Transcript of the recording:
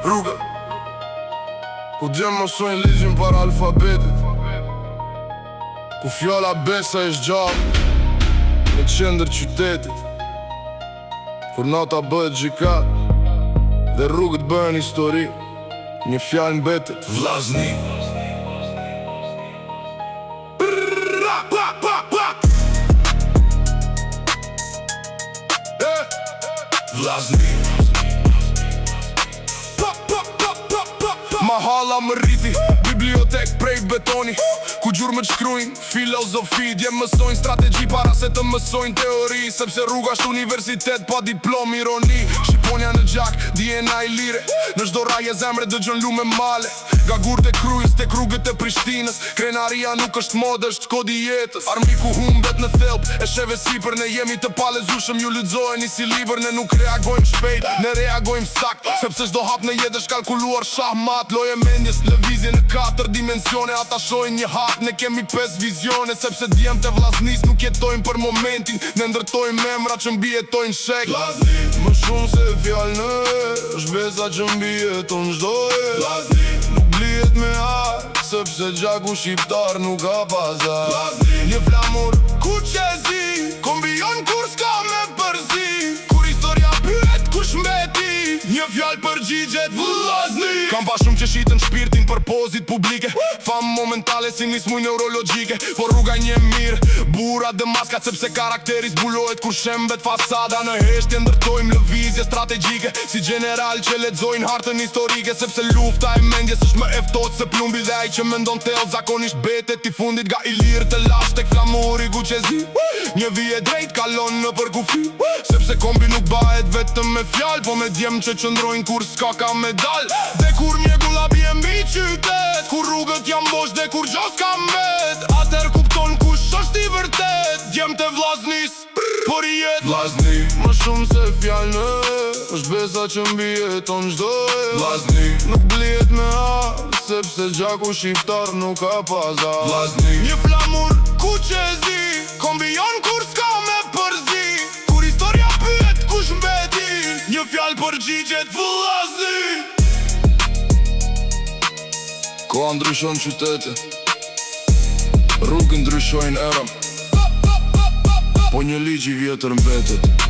Rruga ku djemë mësojnë ligjin para alfabetit, ku fjalla besa është gjallë në qendër qytetit, kur nata bëhet gjikat dhe rrugët bëhen histori, një fjallë mbetet vllazni. Vllazni Mahala më rriti, bibliotek prej betoni, ku gjurmët shkrujnë filozofi, dje mësojnë strategji para se të mësojnë teori, sepse rruga është universitet pa diplom, ironi. Shqiponja në gjak, DNA i lire, në çdo raje zemre dëgjon lume male, nga gurët e Krujës tek rrugët e Prishtinës. Krenaria nuk është modë, është kodi jetës. Armiku humbet në thelb, e sheve sipër, ne jemi të palezushëm, ju lexojeni si libër, ne nuk reagojmë shpejt, ne reagojmë sakt, sepse çdo hap në jetë është kalkuluar shahmat. Loje mendjes, lëvizje në 4 dimensione, ata shojnë një hap, ne kemi 5 vizione, sepse djemt e vllaznis nuk jetojnë për momentin, ne ndërtojmë emra që mbi jetojnë shek. Vllazni, më shumë se fjallë në është besa që mbi jeton çdo herë. Nuk blihet me arë, sepse gjaku shqiptar nuk ka pazar. Një flamur ku qezi, kombion kur s'ka me përzi, kur historia pyet kush mbeti, një fjallë përgjigjet vllazni. Kam pa shumë që shitën shpirtin për pozit publike, fam momentale si nismuj neurologike, por rruga një mirë, burat dhe maskat, sepse karakteri zbulohet kur shembet fasada. Në heshtje ndërtojmë lëvizje strategjike, si general që lexojnë hartën historike, sepse lufta e mendjes është më eftot se plumbi, dhe ai që mendon tell zakonisht betet i fundit. Ga i lirë të lash tek flamuri ku qezi, një vije drejt kalon në për kufi, sepse kombi nuk bahet vetëm me fjallë, po me djem që qëndrojnë kur s'ka ka medal. Dhe kur mjegulla bje mbi qytet, kur rrugët jam bosh dhe kur gjo s'ka mbet, atër kupton kush është i vërtet, djem të vllaznis për jet. Vllazni, më shumë se fjallë në është besa që mbi jeton çdo herë. Vllazni, nuk blihet me arë, sepse gjaku shqiptar nuk ka pazar. Vllazni, një flamur ku qezi, kombion kur s'ka me përzi, kur historia pyet kush mbeti, një fjallë përgjigjet vllazni. Koha ndryshon qytete, rrugë ndryshojnë erëm, po një ligj i vjetër mbetet.